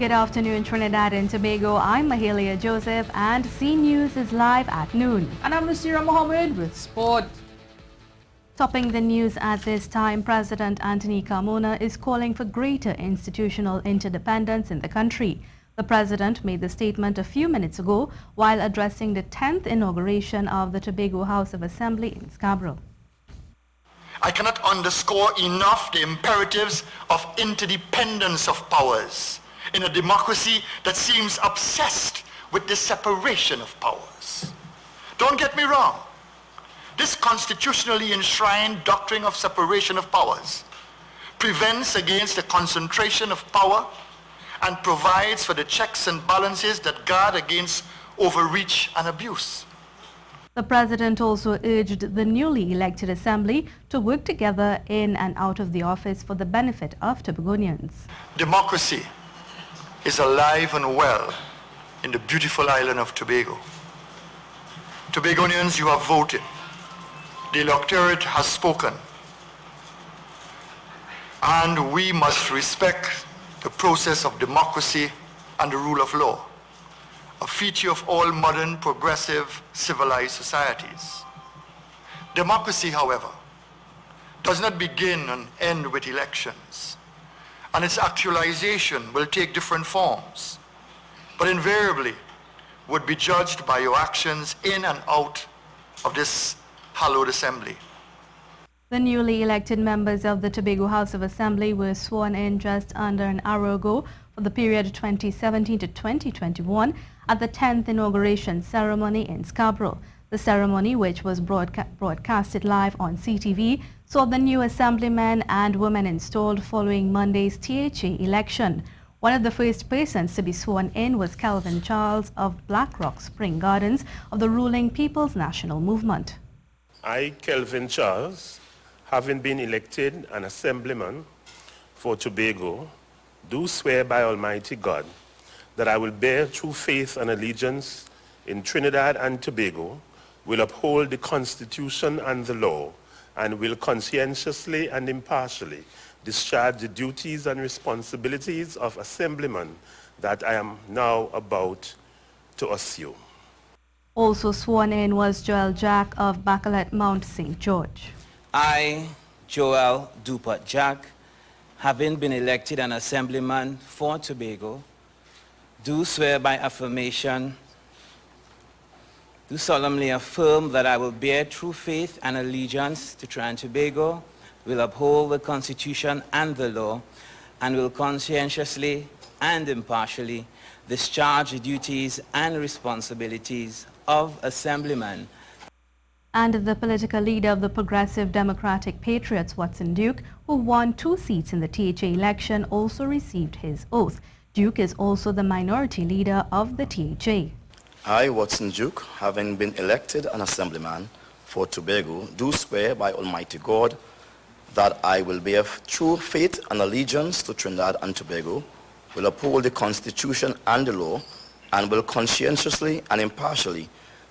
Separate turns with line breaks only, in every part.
Good afternoon, Trinidad and Tobago. I'm Mahalia Joseph and C News is live at noon.
And I'm Nasira Mohammed with sport.
Topping the news at this time, President Anthony Carmona is calling for greater institutional interdependence in the country. The president made the statement a few minutes ago while addressing the 10th inauguration of the Tobago House of Assembly in Scarborough.
I cannot underscore enough the imperatives of interdependence of powers in a democracy that seems obsessed with the separation of powers. Don't get me wrong. This constitutionally enshrined doctrine of separation of powers prevents against the concentration of power and provides for the checks and balances that guard against overreach and abuse.
The president also urged the newly elected assembly to work together in and out of the office for the benefit of Tobagonians.
Democracy is alive and well in the beautiful island of Tobago. Tobagonians, you have voted. The electorate has spoken. And we must respect the process of democracy and the rule of law, a feature of all modern, progressive, civilized societies. Democracy, however, does not begin and end with elections, and its actualization will take different forms, but invariably would be judged by your actions in and out of this hallowed assembly.
The newly elected members of the Tobago House of Assembly were sworn in just under an hour ago for the period 2017 to 2021 at the 10th inauguration ceremony in Scarborough. The ceremony, which was broadcasted live on CTV, saw the new assemblymen and women installed following Monday's THA election. One of the first persons to be sworn in was Kelvin Charles of Blackrock Spring Gardens of the ruling People's National Movement.
I, Kelvin Charles, having been elected an assemblyman for Tobago, do swear by Almighty God that I will bear true faith and allegiance in Trinidad and Tobago, will uphold the Constitution and the law, and will conscientiously and impartially discharge the duties and responsibilities of assemblyman that I am now about to assume.
Also sworn in was Joel Jack of Bacalet Mount St. George.
I, Joel Dupont Jack, having been elected an assemblyman for Tobago, do swear by affirmation, do solemnly affirm that I will bear true faith and allegiance to Trinidad and Tobago, will uphold the Constitution and the law, and will conscientiously and impartially discharge the duties and responsibilities of assemblyman.
And the political leader of the Progressive Democratic Patriots, Watson Duke, who won 2 seats in the THA election, also received his oath. Duke is also the minority leader of the THA.
I, Watson Duke, having been elected an assemblyman for Tobago, do swear by Almighty God that I will bear true faith and allegiance to Trinidad and Tobago, will uphold the Constitution and the law, and will conscientiously and impartially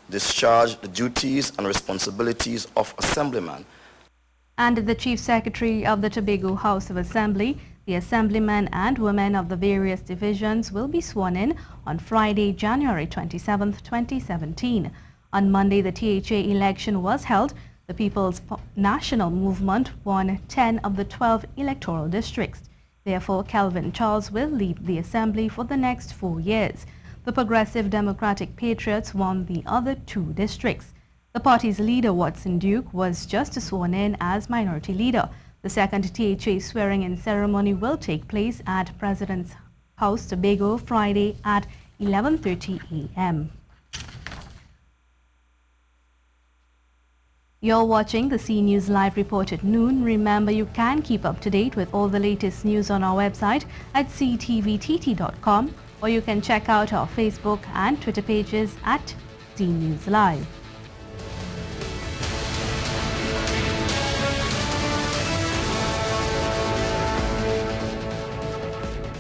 discharge the duties and responsibilities of assemblyman.
And the Chief Secretary of the Tobago House of Assembly, the assemblymen and women of the various divisions will be sworn in on Friday, January 27, 2017. On Monday, the THA election was held. The People's National Movement won 10 of the 12 electoral districts. Therefore, Kelvin Charles will lead the assembly for the next 4 years. The Progressive Democratic Patriots won the other 2 districts. The party's leader, Watson Duke, was just sworn in as minority leader. The second THA swearing-in ceremony will take place at President's House, Tobago, Friday at 11:30 a.m. You're watching the C News Live Report at noon. Remember, you can keep up to date with all the latest news on our website at ctvtt.com, or you can check out our Facebook and Twitter pages at C News Live.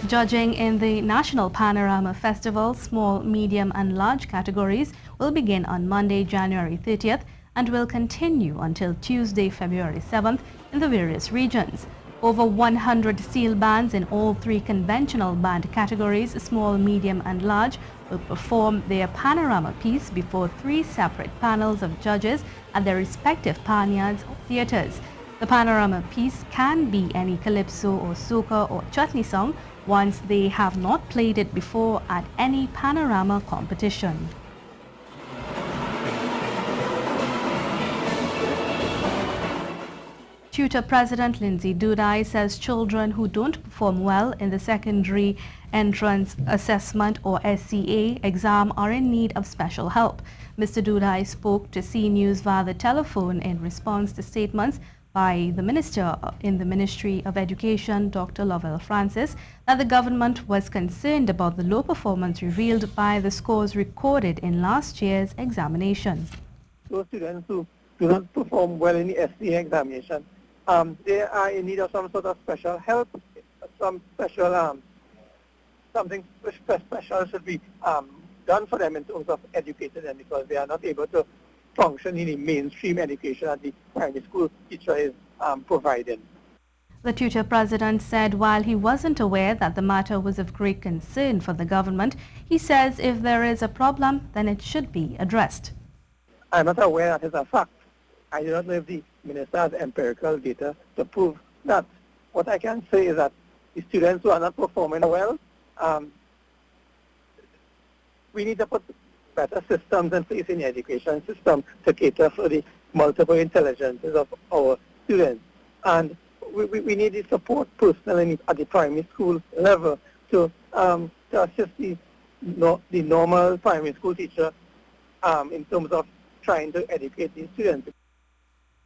Judging in the National Panorama Festival, small, medium and large categories will begin on Monday, January 30th and will continue until Tuesday, February 7th in the various regions. Over 100 steel bands in all three conventional band categories, small, medium and large, will perform their panorama piece before three separate panels of judges at their respective palnyards or theatres. The panorama piece can be any calypso or soca or chutney song once they have not played it before at any panorama competition. TTUTA President Lindsay Dudai says children who don't perform well in the Secondary Entrance Assessment or SCA exam are in need of special help. Mr. Dudai spoke to C News via the telephone in response to statements by the Minister in the Ministry of Education, Dr. Lovell Francis, that the government was concerned about the low performance revealed by the scores recorded in last year's examination.
Those students who do not perform well in the SCA examination, they are in need of some sort of special help, some special, something special should be done for them in terms of educating them because they are not able to function in the mainstream education that the primary school teacher is providing.
The TTUTA president said while he wasn't aware that the matter was of great concern for the government, he says if there is a problem, then it should be addressed.
I'm not aware that is a fact. I do not know if the minister has empirical data to prove that. What I can say is that the students who are not performing well, we need to put better systems in place in the education system to cater for the multiple intelligences of our students. And we need the support personally at the primary school level to assist the normal primary school teacher in terms of trying to educate these students.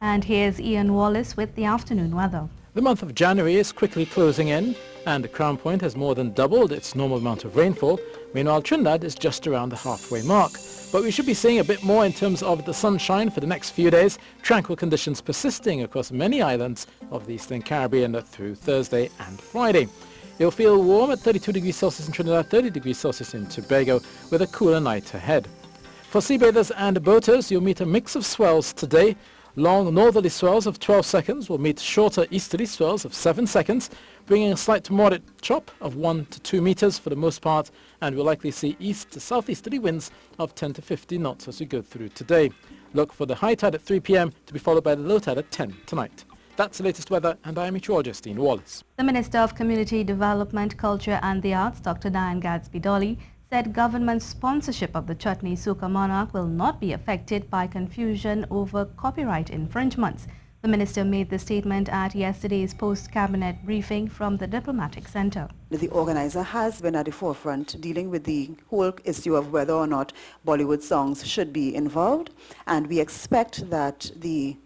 And here's Ian Wallace with the afternoon weather.
The month of January is quickly closing in, and Crown Point has more than doubled its normal amount of rainfall. Meanwhile, Trinidad is just around the halfway mark. But we should be seeing a bit more in terms of the sunshine for the next few days, tranquil conditions persisting across many islands of the Eastern Caribbean through Thursday and Friday. You'll feel warm at 32 degrees Celsius in Trinidad, 30 degrees Celsius in Tobago, with a cooler night ahead. For sea bathers and boaters, you'll meet a mix of swells today. Long northerly swells of 12 seconds will meet shorter easterly swells of 7 seconds, bringing a slight to moderate chop of 1 to 2 meters for the most part, and we'll likely see east to southeasterly winds of 10 to 15 knots as we go through today. Look for the high tide at 3 p.m. to be followed by the low tide at 10 tonight. That's the latest weather, and I am meteorologist Ian Wallace.
The Minister of Community Development, Culture and the Arts, Dr. Diane Gadsby-Dolly, said government sponsorship of the Chutney Soca Monarch will not be affected by confusion over copyright infringements. The minister made the statement at yesterday's post-cabinet briefing from the Diplomatic Center.
The organizer has been at the forefront dealing with the whole issue of whether or not Bollywood songs should be involved, and we expect that the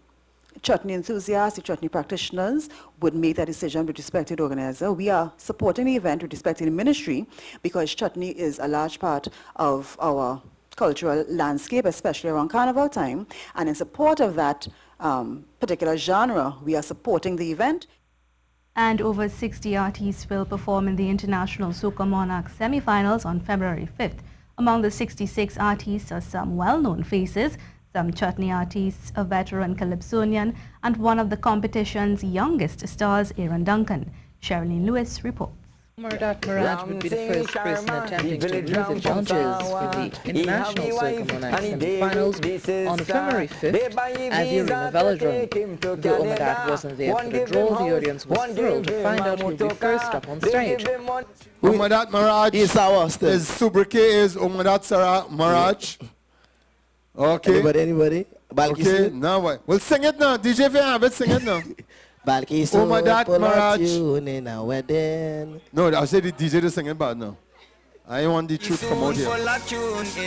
chutney enthusiasts, the chutney practitioners would make that decision with respect to the organizer. We are supporting the event with respect to the ministry because chutney is a large part of our cultural landscape, especially around Carnival time. And in support of that particular genre, we are supporting the event.
And over 60 artists will perform in the International Soca Monarch semi-finals on February 5th. Among the 66 artists are some well-known faces, some chutney artists, a veteran calypsonian, and one of the competition's youngest stars, Aaron Duncan. Sherilyn Lewis reports.
Murdat Maraj would be the first person attempting to meet the judges for the International Soca Monarch semi-finals on February 5th at the Arena Velodrome. Though Murdat wasn't there for the draw, the audience was thrilled to find out who'd be first up on stage.
Murdat Maraj is Subrike is Murdat Sarah Maraj. Okay.
Anybody?
Okay, now what? Well, sing it now. DJ Favorite, sing it now.
Murdat Maraj.
No, I said the DJ to sing it bad now. I want the truth to come out here.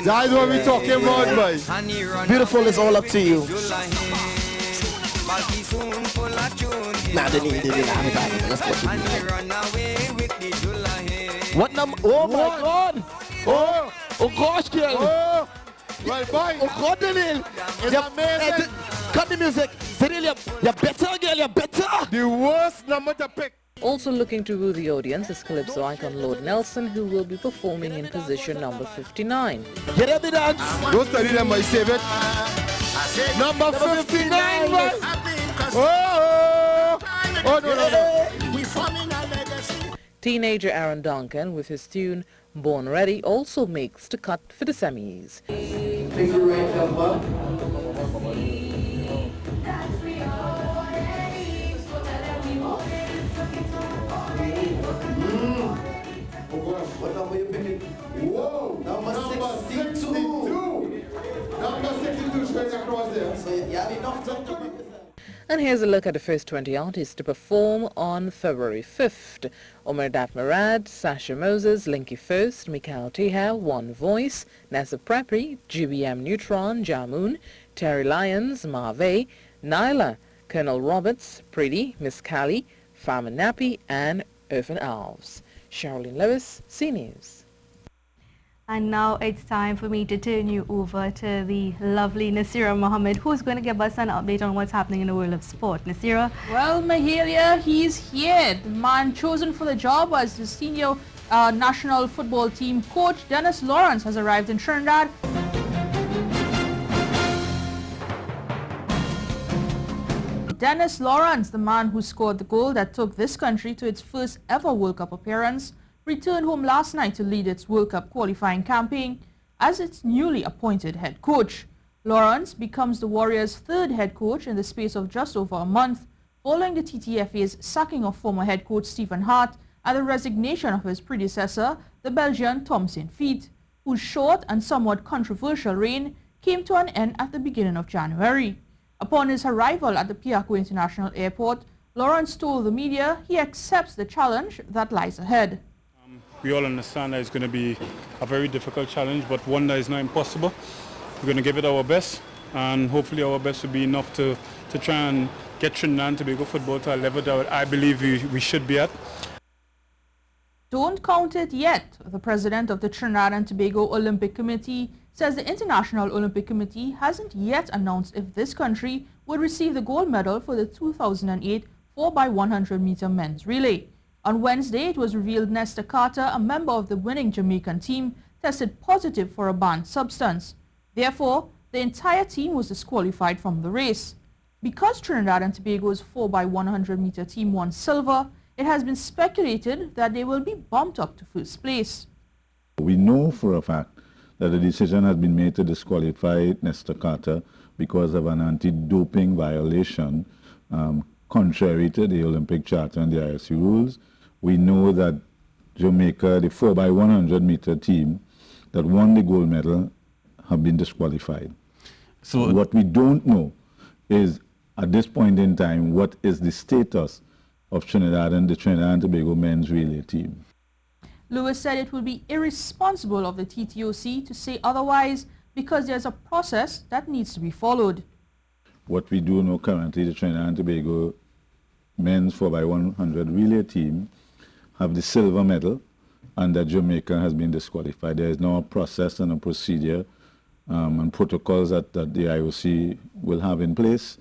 That's what we're talking about, boys.
Beautiful is all up to you. What number? Oh my God! Oh gosh, girl!
Oh! Well, boy,
oh God, Daniel!
It's amazing!
Cut the music! Cyril, you're better, girl, you're better!
The worst number to pick!
Also looking to woo the audience is calypso icon Lord Nelson, who will be performing in position number 59.
Get ready, dance!
Don't study them, I save it. Number 59, man! Oh! Oh, no.
We forming a legacy.
Teenager Aaron Duncan with his tune Born Ready also makes the cut for the semis.
Whoa, number 62. Number 62 straight across there. So you have enough time to make this.
And here's a look at the first 20 artists to perform on February 5th. Omer Datmarad, Sasha Moses, Linky First, Mikael Teha, One Voice, Nessa Prepri, GBM Neutron, Jamoon, Terry Lyons, Marve, Nyla, Colonel Roberts, Pretty, Miss Callie, Farmer Nappy, and Irfan Alves. Charlene Lewis, C News.
And now it's time for me to turn you over to the lovely Nasira Mohammed, who's going to give us an update on what's happening in the world of sport. Nasira?
Well, Mahalia, he's here. The man chosen for the job as the senior national football team coach, Dennis Lawrence, has arrived in Trinidad. Dennis Lawrence, the man who scored the goal that took this country to its first ever World Cup appearance, returned home last night to lead its World Cup qualifying campaign as its newly appointed head coach. Lawrence becomes the Warriors' third head coach in the space of just over a month, following the TTFA's sacking of former head coach Stephen Hart and the resignation of his predecessor, the Belgian Tom Saint-Fiet, whose short and somewhat controversial reign came to an end at the beginning of January. Upon his arrival at the Piaco International Airport, Lawrence told the media he accepts the challenge that lies ahead.
We all understand that it's going to be a very difficult challenge, but one that is not impossible. We're going to give it our best, and hopefully our best will be enough to try and get Trinidad and Tobago football to a level that I believe we should be at.
Don't count it yet. The president of the Trinidad and Tobago Olympic Committee says the International Olympic Committee hasn't yet announced if this country would receive the gold medal for the 2008 4x100 meter men's relay. On Wednesday, it was revealed Nesta Carter, a member of the winning Jamaican team, tested positive for a banned substance. Therefore, the entire team was disqualified from the race. Because Trinidad and Tobago's 4x100 meter team won silver, it has been speculated that they will be bumped up to first place.
We know for a fact that the decision has been made to disqualify Nesta Carter because of an anti-doping violation contrary to the Olympic Charter and the IOC rules. We know that Jamaica, the 4x100 meter team that won the gold medal, have been disqualified. So what we don't know is, at this point in time, what is the status of Trinidad and the Trinidad and Tobago men's relay team.
Lewis said it would be irresponsible of the TTUTA to say otherwise because there's a process that needs to be followed.
What we do know currently, the Trinidad and Tobago men's 4x100 relay team have the silver medal, and that Jamaica has been disqualified. There is now a process and a procedure and protocols that the IOC will have in place.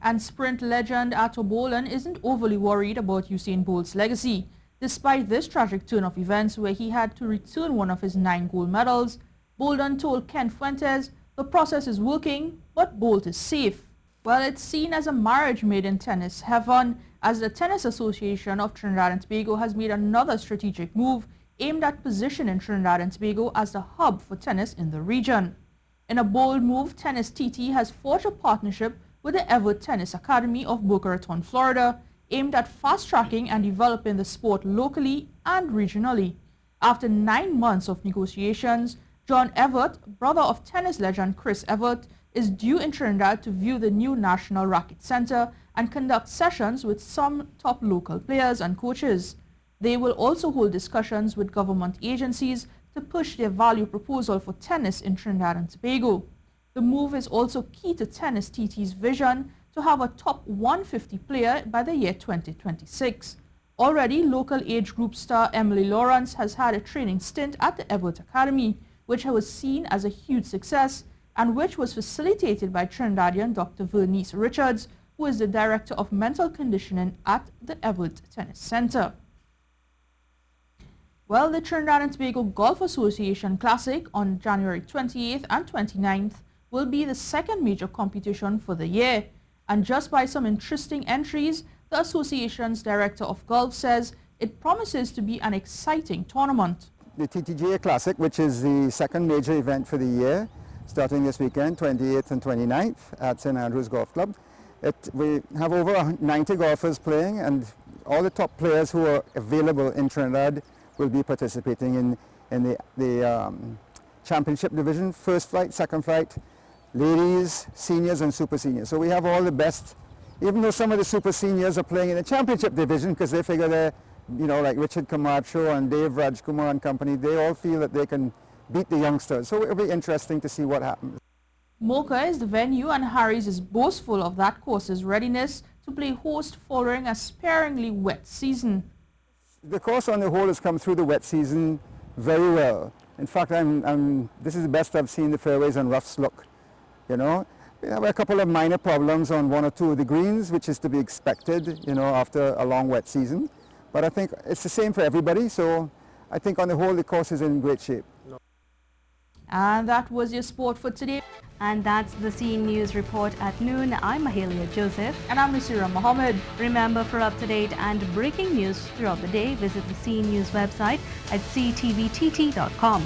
And sprint legend Ato Bolan isn't overly worried about Usain Bolt's legacy. Despite this tragic turn of events where he had to return one of his 9 gold medals, Bolan told Ken Fuentes the process is working, but Bolt is safe. Well, it's seen as a marriage made in tennis heaven, as the Tennis Association of Trinidad and Tobago has made another strategic move aimed at positioning Trinidad and Tobago as the hub for tennis in the region. In a bold move, Tennis TT has forged a partnership with the Everett Tennis Academy of Boca Raton, Florida, aimed at fast-tracking and developing the sport locally and regionally. After 9 months of negotiations, John Everett, brother of tennis legend Chris Everett, is due in Trinidad to view the new National Racket Center and conduct sessions with some top local players and coaches. They will also hold discussions with government agencies to push their value proposal for tennis in Trinidad and Tobago. The move is also key to Tennis TT's vision to have a top 150 player by the year 2026. Already, local age group star Emily Lawrence has had a training stint at the Everett Academy, which was seen as a huge success and which was facilitated by Trinidadian Dr. Vernice Richards, who is the Director of Mental Conditioning at the Everett Tennis Center. Well, the Trinidad and Tobago Golf Association Classic on January 28th and 29th will be the second major competition for the year. And just by some interesting entries, The association's director of golf says it promises to be an exciting tournament.
The TTGA Classic, which is the second major event for the year, starting this weekend, 28th and 29th at St. Andrews Golf Club. We have over 90 golfers playing, and all the top players who are available in Trinidad will be participating in the championship division, first flight, second flight, ladies, seniors and super seniors. So we have all the best, even though some of the super seniors are playing in the championship division because they figure they're, you know, like Richard Camacho and Dave Rajkumar and company, they all feel that they can beat the youngsters. So it'll be interesting to see what happens.
Mocha is the venue, and Harris is boastful of that course's readiness to play host following a sparingly wet season.
The course on the whole has come through the wet season very well. In fact, this is the best I've seen the fairways and roughs look. You know, we have a couple of minor problems on one or two of the greens, which is to be expected, you know, after a long wet season. But I think it's the same for everybody, so I think on the whole the course is in great shape.
And that was your sport for today.
And that's the Scene News Report at noon. I'm Mahalia Joseph.
And I'm Nasira Mohammed.
Remember, for up-to-date and breaking news throughout the day, visit the Scene News website at ctvtt.com.